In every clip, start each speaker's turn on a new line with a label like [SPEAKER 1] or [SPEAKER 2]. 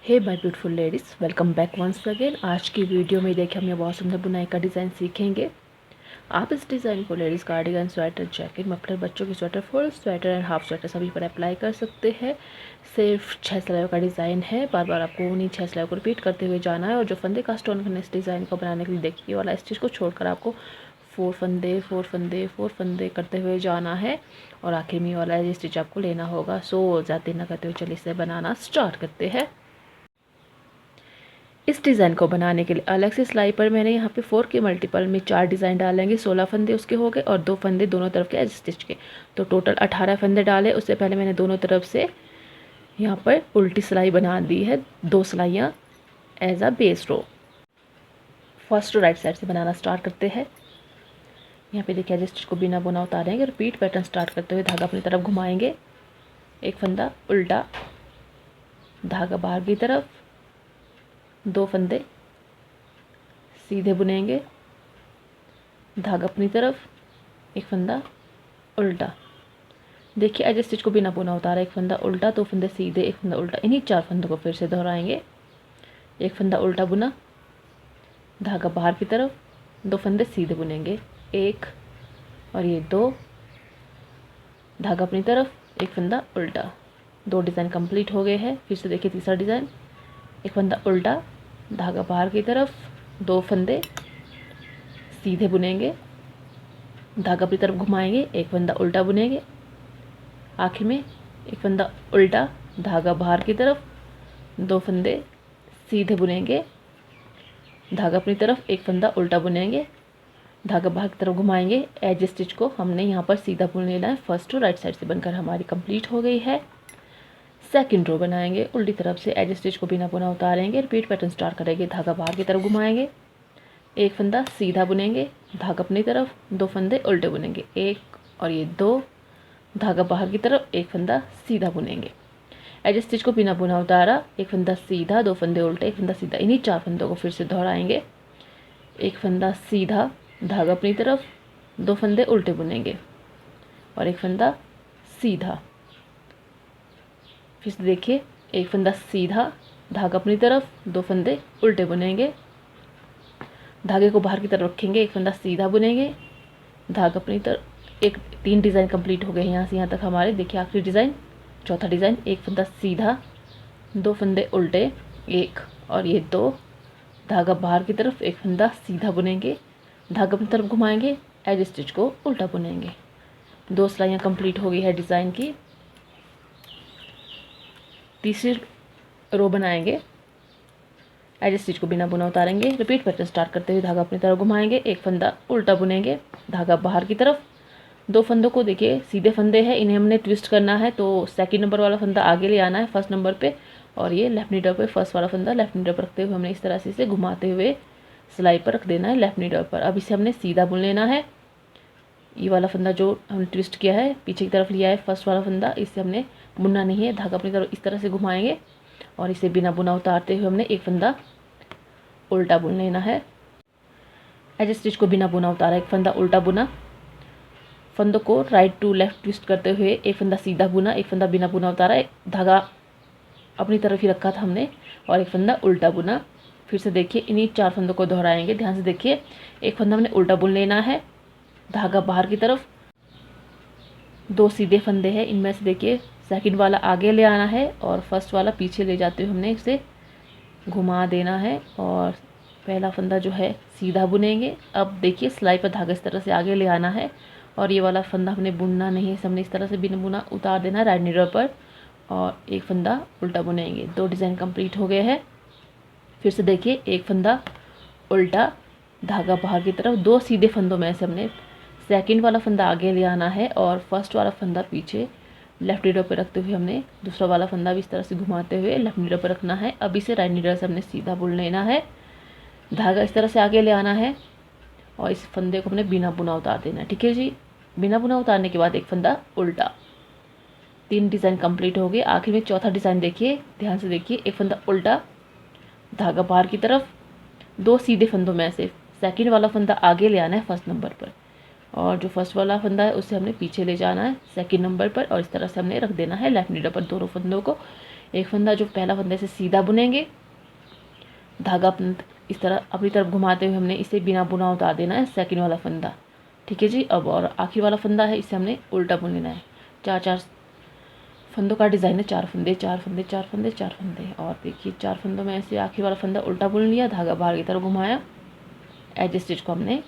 [SPEAKER 1] Hey my beautiful ladies, welcome back once again. आज की video में देखिए हम ये बहुत सुंदर बुनाई का डिज़ाइन सीखेंगे। आप इस डिज़ाइन को ladies cardigan, sweater, jacket, muffler, बच्चों की sweater, full sweater and half sweater सभी पर अप्लाई कर सकते हैं। सिर्फ 6 सिलाइयों का डिज़ाइन है। बार बार आपको उन्हीं 6 सिलाइयों को रिपीट करते हुए जाना है। और जो फंदे का स्टोन करना इस डिज़ाइन को बनाने के लिए देखिए वाला स्टिच को छोड़कर आपको 4 फंदे 4 फंदे 4 फंदे करते हुए जाना है। और आखिर में वाला ये स्टिच आपको लेना होगा। सो ज़्यादा ना करते हुए चलिए इसे बनाना स्टार्ट करते हैं। इस डिज़ाइन को बनाने के लिए अलग से सिलाई पर मैंने यहाँ पे 4 के मल्टीपल में 4 डिज़ाइन डालेंगे। 16 फंदे उसके हो गए और 2 फंदे दोनों तरफ के एज स्टिच के, तो टोटल 18 फंदे डाले। उससे पहले मैंने दोनों तरफ से यहाँ पर उल्टी सिलाई बना दी है, 2 सिलाइयाँ as a base row. First right side से बनाना स्टार्ट करते हैं। यहाँ पे देखिए एज स्टिच को बिना बुना उतारेंगे। रिपीट पैटर्न स्टार्ट करते हुए धागा अपनी तरफ घुमाएंगे, एक फंदा उल्टा, धागा बाहर की तरफ, 2 फंदे सीधे बुनेंगे, धागा अपनी तरफ, एक फंदा उल्टा। देखिए एज स्टिच को बिना बुना उतारा, एक फंदा उल्टा, 2 फंदे सीधे, एक फंदा उल्टा। इन्हीं 4 फंदों को फिर से दोहराएंगे। एक फंदा उल्टा बुना, धागा बाहर की तरफ, 2 फंदे सीधे बुनेंगे, एक और ये 2, धागा अपनी तरफ, एक फंदा उल्टा। 2 डिज़ाइन कंप्लीट हो गए हैं। फिर से देखिए तीसरा डिज़ाइन, एक फंदा उल्टा, धागा बाहर की तरफ, 2 फंदे सीधे बुनेंगे, धागा अपनी तरफ घुमाएंगे, एक फंदा उल्टा बुनेंगे, आखिर में एक फंदा उल्टा, धागा बाहर की तरफ, 2 फंदे सीधे बुनेंगे, धागा अपनी तरफ, एक फंदा उल्टा बुनेंगे, धागा बाहर की तरफ घुमाएंगे। एज स्टिच को हमने यहाँ पर सीधा बुन लेना है। फर्स्ट रो राइट साइड से बनकर हमारी कंप्लीट हो गई है। सेकंड रो बनाएंगे उल्टी तरफ से। एज स्टिच को बिना बुना उतारेंगे, रिपीट पैटर्न स्टार्ट करेंगे, धागा बाहर की तरफ घुमाएंगे, एक फंदा सीधा बुनेंगे, धागा अपनी तरफ, 2 फंदे उल्टे बुनेंगे, एक और ये 2, धागा बाहर की तरफ, एक फंदा सीधा बुनेंगे। एज स्टिच को बिना बुना उतारा, एक फंदा सीधा, 2 फंदे उल्टे, एक फंदा सीधा। इन्हीं 4 फंदों को फिर से दोहराएंगे। एक फंदा सीधा, धागा अपनी तरफ, 2 फंदे उल्टे बुनेंगे और एक फंदा सीधा। फिर से देखिए, एक फंदा सीधा, धागा अपनी तरफ, 2 फंदे उल्टे बुनेंगे, धागे को बाहर की तरफ रखेंगे, एक फंदा सीधा बुनेंगे, धागा अपनी तरफ। एक 3 डिज़ाइन कंप्लीट हो गए हैं यहाँ से यहाँ तक हमारे। देखिए आखिरी डिज़ाइन, चौथा डिज़ाइन, एक फंदा सीधा, 2 फंदे उल्टे, एक और ये 2, धागा बाहर की तरफ, एक फंदा सीधा बुनेंगे, धागा अपनी तरफ घुमाएंगे, एज स्टिच को उल्टा बुनेंगे। 2 सिलाइयाँ कंप्लीट हो गई है डिज़ाइन की। तीसरी रो बनाएंगे। एज स्टिच को बिना बुना उतारेंगे, रिपीट पैटर्न स्टार्ट करते हुए धागा अपनी तरफ घुमाएंगे, एक फंदा उल्टा बुनेंगे, धागा बाहर की तरफ, 2 फंदों को देखिए सीधे फंदे हैं, इन्हें हमने ट्विस्ट करना है। तो सेकंड नंबर वाला फंदा आगे ले आना है फर्स्ट नंबर पे, और ये लेफ्ट नीडल पे फर्स्ट वाला फंदा लेफ्ट नीडल पर रखते हुए हमने इस तरह से इसे घुमाते हुए सिलाई पर रख देना है लेफ्ट नीडल पर। अब इसे हमने सीधा बुन लेना है। ये वाला फंदा जो हमने ट्विस्ट किया है पीछे की तरफ लिया है फर्स्ट वाला फंदा, इसे हमने बुनना नहीं है। धागा अपनी तरफ इस तरह से घुमाएंगे और इसे बिना बुना उतारते हुए हमने एक फंदा उल्टा बुन लेना है। एज स्टिच को बिना बुना उतारा, एक फंदा उल्टा बुना, फंदों को राइट टू लेफ्ट ट्विस्ट करते हुए एक फंदा सीधा बुना, एक फंदा बिना बुना उतारा, धागा अपनी तरफ ही रखा था हमने और एक फंदा उल्टा बुना। फिर से देखिए इन्हीं 4 फंदों को दोहराएंगे। ध्यान से देखिए, एक फंदा हमने उल्टा बुन लेना है, धागा बाहर की तरफ, 2 सीधे फंदे हैं, इनमें से देखिए सेकंड वाला आगे ले आना है और फर्स्ट वाला पीछे ले जाते हुए हमने इसे घुमा देना है और पहला फंदा जो है सीधा बुनेंगे। अब देखिए सिलाई पर धागा इस तरह से आगे ले आना है और ये वाला फंदा हमने बुनना नहीं है, हमने इस तरह से बिना बुना उतार देना है राइट नीडल पर और एक फंदा उल्टा बुनेंगे। 2 डिज़ाइन कंप्लीट हो गए हैं। फिर से देखिए, एक फंदा उल्टा, धागा बाहर की तरफ, 2 सीधे फंदों में से हमने सेकंड वाला फंदा आगे ले आना है और फर्स्ट वाला फंदा पीछे लेफ्ट नीडल पर रखते हुए हमने दूसरा वाला फंदा भी इस तरह से घुमाते हुए लेफ्ट नीडल पर रखना है। अब इसे राइट नीडल से हमने सीधा बुन लेना है, धागा इस तरह से आगे ले आना है और इस फंदे को हमने बिना बुना उतार देना है। ठीक है जी, बिना बुना उतारने के बाद एक फंदा उल्टा। 3 डिज़ाइन कंप्लीट हो गए। आखिर में चौथा डिज़ाइन देखिए, ध्यान से देखिए, एक फंदा उल्टा, धागा बाहर की तरफ, 2 सीधे फंदों में से सेकंड वाला फंदा आगे ले आना है फर्स्ट नंबर पर और जो फर्स्ट वाला फंदा है उसे हमने पीछे ले जाना है सेकंड नंबर पर और इस तरह से हमने रख देना है लेफ्ट नीडल पर दोनों फंदों को। एक फंदा जो पहला फंदे से सीधा बुनेंगे, धागा अपनी इस तरह अपनी तरफ घुमाते हुए हमने इसे बिना बुना उतार देना है सेकंड वाला फंदा। ठीक है जी। अब और आखिरी वाला फंदा है, इसे हमने उल्टा बुन लेना है। 4 फंदों का डिज़ाइन है, 4 फंदे 4 फंदे 4 फंदे 4 फंदे। और देखिए 4 फंदों में ऐसे आखिरी वाला फंदा उल्टा बुन लिया, धागा बाहर की तरफ घुमाया, एज स्टिच को हमने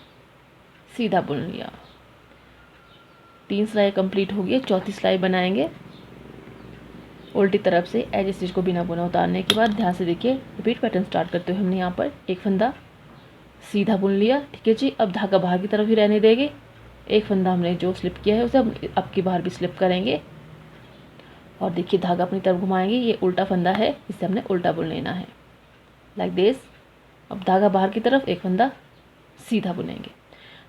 [SPEAKER 1] सीधा बुन लिया। 3 सिलाई कंप्लीट हो गई। चौथी सिलाई बनाएंगे उल्टी तरफ से एज स्टिच को बिना बुना उतारने के बाद। ध्यान से देखिए, रिपीट पैटर्न स्टार्ट करते हुए हमने यहाँ पर एक फंदा सीधा बुन लिया। ठीक है जी। अब धागा बाहर की तरफ ही रहने देंगे। एक फंदा हमने जो स्लिप किया है उसे हम अब की बार भी स्लिप करेंगे और देखिए धागा अपनी तरफ घुमाएंगे। ये उल्टा फंदा है, इसे हमने उल्टा बुन लेना है, लाइक दिस। अब धागा बाहर की तरफ, एक फंदा सीधा बुनेंगे।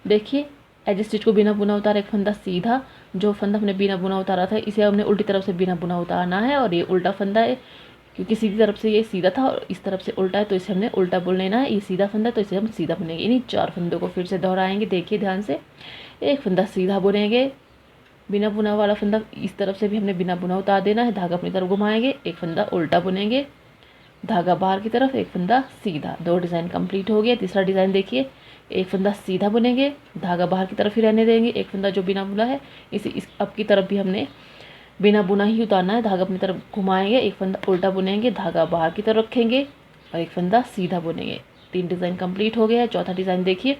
[SPEAKER 1] देखिए एज स्टिच को बिना बुना उतारा, एक फंदा सीधा। जो फंदा हमने बिना बुना उतारा था इसे हमने उल्टी तरफ से बिना बुना उतारना है। और ये उल्टा फंदा है, क्योंकि सीधी तरफ से ये सीधा था और इस तरफ से उल्टा है, तो इसे हमने उल्टा बुन लेना है। ये सीधा फंदा है तो इसे हम सीधा बुनेंगे। इन्हीं 4 फंदों को फिर से दोहराएंगे। देखिए ध्यान से, एक फंदा सीधा बुनेंगे, बिना बुना वाला फंदा इस तरफ से भी हमने बिना बुना उतार देना है, धागा अपनी तरफ घुमाएंगे, एक फंदा उल्टा बुनेंगे, धागा बाहर की तरफ, एक फंदा सीधा। 2 डिज़ाइन कंप्लीट हो गया। तीसरा डिज़ाइन देखिए, एक फंदा सीधा बुनेंगे, धागा बाहर की तरफ ही रहने देंगे, एक फंदा जो बिना बुना है इसे इस अब की तरफ भी हमने बिना बुना ही उतारना है, धागा अपनी तरफ घुमाएंगे, एक फंदा उल्टा बुनेंगे, धागा बाहर की तरफ रखेंगे और एक फंदा सीधा बुनेंगे। 3 डिज़ाइन कंप्लीट हो गया है। चौथा डिज़ाइन देखिए,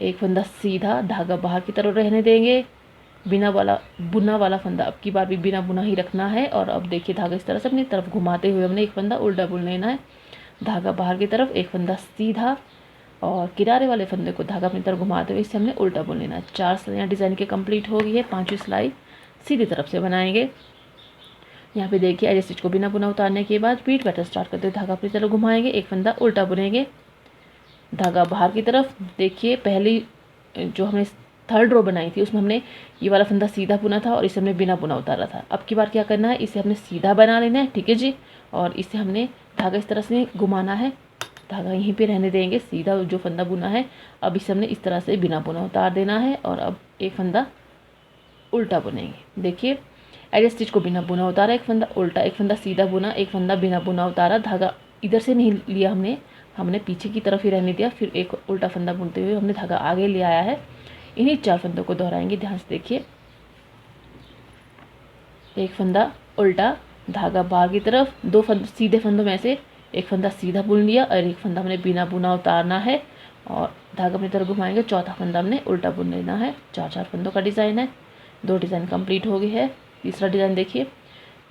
[SPEAKER 1] एक फंदा सीधा, धागा बाहर की तरफ रहने देंगे, बिना वाला बुना वाला फंदा अब की बार भी बिना बुना ही रखना है। और अब देखिए धागा इस तरह से अपनी तरफ घुमाते हुए हमने एक फंदा उल्टा बुन लेना है, धागा बाहर की तरफ, एक फंदा सीधा और किनारे वाले फंदे को धागा अपनी तरफ घुमाते हुए इसे हमने उल्टा बुन लेना है। 4 सिलाइयाँ डिज़ाइन के कंप्लीट हो गई है। 5वीं सिलाई सीधी तरफ से बनाएंगे। यहाँ पे देखिए एज स्टिच को बिना बुना उतारने के बाद रिपीट पैटर्न स्टार्ट करते हुए धागा अपनी तरफ घुमाएंगे, एक फंदा उल्टा बुनेंगे, धागा बाहर की तरफ। देखिए पहली जो हमने 3rd रो बनाई थी उसमें हमने ये वाला फंदा सीधा बुना था और इसे हमने बिना बुना उतारा था। अब की बार क्या करना है, इसे हमने सीधा बना लेना है। ठीक है जी। और इसे हमने धागा इस तरह से घुमाना है, धागा यहीं पे रहने देंगे, सीधा जो फंदा बुना है अब इसे हमने इस तरह से बिना बुना उतार देना है और अब एक फंदा उल्टा बुनेंगे। देखिए एज स्टिच को बिना बुना उतारा, एक फंदा उल्टा, एक फंदा सीधा बुना, एक फंदा बिना बुना उतारा, धागा इधर से नहीं लिया हमने पीछे की तरफ ही रहने दिया, फिर एक उल्टा फंदा बुनते हुए हमने धागा आगे ले आया है। इन्हीं 4 फंदों को दोहराएंगे। ध्यान से देखिए, एक फंदा उल्टा, धागा बाहर की तरफ, 2 फंदे सीधे फंदों में से एक फंदा सीधा बुन लिया और एक फंदा हमने बिना बुना उतारना है और धागा अपनी तरफ घुमाएंगे, चौथा फंदा हमने उल्टा बुन लेना है। 4 फंदों का डिज़ाइन है। 2 डिज़ाइन कंप्लीट हो गई है। तीसरा डिज़ाइन देखिए,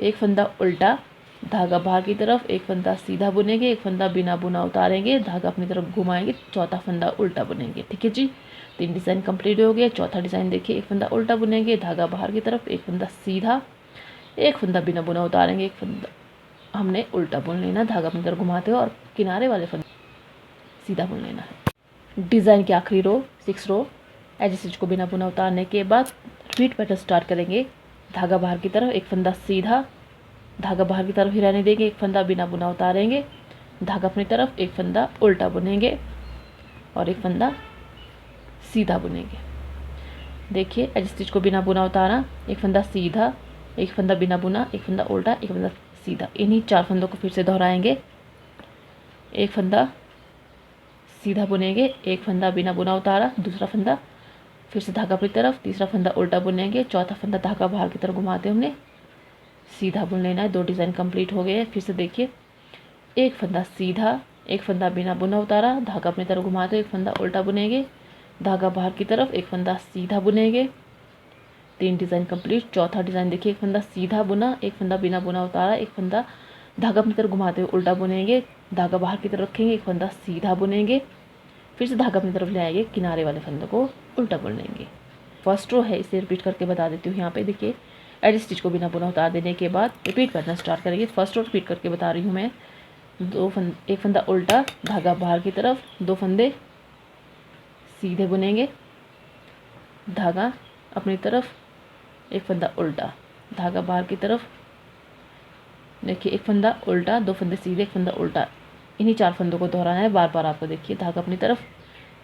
[SPEAKER 1] एक फंदा उल्टा, धागा बाहर की तरफ, एक फंदा सीधा बुनेंगे, एक फंदा बिना बुना उतारेंगे, धागा अपनी तरफ घुमाएंगे, चौथा फंदा उल्टा बुनेंगे। ठीक है जी। 3 डिज़ाइन कंप्लीट हो गया। चौथा डिज़ाइन देखिए, एक फंदा उल्टा बुनेंगे, धागा बाहर की तरफ, एक फंदा सीधा, एक फंदा बिना बुना उतारेंगे, एक फंदा हमने उल्टा बुन लेना, धागा अपनी तरफ घुमाते हुए और किनारे वाले फंदे सीधा बुन लेना है। डिज़ाइन की आखिरी रो 6 रो एज स्टिच को बिना बुना उतारने के बाद रिपीट पैटर्न स्टार्ट करेंगे। धागा बाहर की तरफ, एक फंदा सीधा, धागा बाहर की तरफ ही रहने देंगे, एक फंदा बिना बुना उतारेंगे, धागा अपनी तरफ, एक फंदा उल्टा बुनेंगे और एक फंदा सीधा बुनेंगे। देखिए एज स्टिच को बिना बुना उतारा, एक फंदा सीधा, एक फंदा बिना बुना, एक फंदा उल्टा, एक फंदा सीधा। इन्हीं 4 फंदों को फिर से दोहराएंगे। एक फंदा सीधा बुनेंगे, एक फंदा बिना बुना उतारा, दूसरा फंदा फिर से धागा अपनी तरफ, तीसरा फंदा उल्टा बुनेंगे, चौथा फंदा धागा बाहर की तरफ घुमाते हमने सीधा बुन लेना है। 2 डिज़ाइन कंप्लीट हो गए हैं। फिर से देखिए, एक फंदा सीधा, एक फंदा बिना बुना उतारा, धागा अपनी तरफ घुमाते एक फंदा उल्टा बुनेंगे, धागा बाहर की तरफ, एक फंदा सीधा बुनेंगे। 3 डिज़ाइन कंप्लीट। चौथा डिज़ाइन देखिए, एक फंदा सीधा बुना, एक फंदा बिना बुना उतारा, एक फंदा धागा अपनी तरफ घुमाते हुए उल्टा बुनेंगे, धागा बाहर की तरफ रखेंगे, एक फंदा सीधा बुनेंगे, फिर से धागा अपनी तरफ ले आएंगे, किनारे वाले फंदे को उल्टा बुनेंगे। फर्स्ट रो है, इसे रिपीट करके बता देती हूँ। यहाँ पे देखिए एज स्टिच को बिना बुना उतार देने के बाद रिपीट करना स्टार्ट करेंगे। फर्स्ट रो रिपीट करके बता रही हूँ मैं। एक फंदा उल्टा, धागा बाहर की तरफ, 2 फंदे सीधे बुनेंगे, धागा अपनी तरफ, एक फंदा उल्टा, धागा बाहर की तरफ। देखिए एक फंदा उल्टा, 2 फंदे सीधे, एक फंदा उल्टा। इन्हीं 4 फंदों को दोहराना है बार बार आपको। देखिए धागा अपनी तरफ,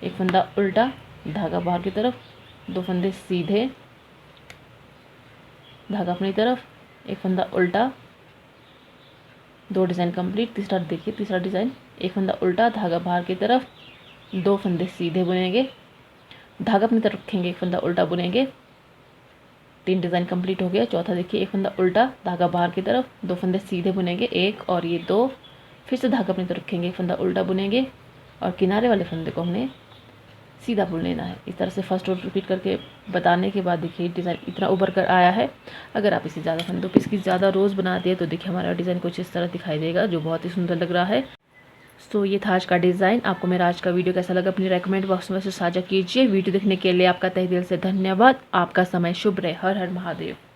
[SPEAKER 1] एक फंदा उल्टा, धागा बाहर की तरफ, 2 फंदे सीधे, धागा अपनी तरफ, एक फंदा उल्टा, 2 डिज़ाइन कंप्लीट। तीसरा देखिए, तीसरा डिज़ाइन, एक फंदा उल्टा, धागा बाहर की तरफ, 2 फंदे सीधे बुनेंगे, धागा अपनी तरफ रखेंगे, एक फंदा उल्टा बुनेंगे। 3 डिज़ाइन कंप्लीट हो गया। चौथा देखिए, एक फंदा उल्टा, धागा बाहर की तरफ, 2 फंदे सीधे बुनेंगे, एक और ये 2, फिर से धागा अपनी तरफ रखेंगे, एक फंदा उल्टा बुनेंगे और किनारे वाले फंदे को हमने सीधा बुन लेना है। इस तरह से फर्स्ट रो रिपीट करके बताने के बाद देखिए डिज़ाइन इतना उभर कर आया है। अगर आप इसे ज़्यादा फंदों पे इसकी ज़्यादा रोज़ बना दिए तो देखिए हमारा डिज़ाइन कुछ इस तरह दिखाई देगा, जो बहुत ही सुंदर लग रहा है। सो ये था आज का डिज़ाइन। आपको मेरा आज का वीडियो कैसा लगा अपनी रेकमेंड बॉक्स में से साझा कीजिए। वीडियो देखने के लिए आपका तहे दिल से धन्यवाद। आपका समय शुभ रहे। हर हर महादेव।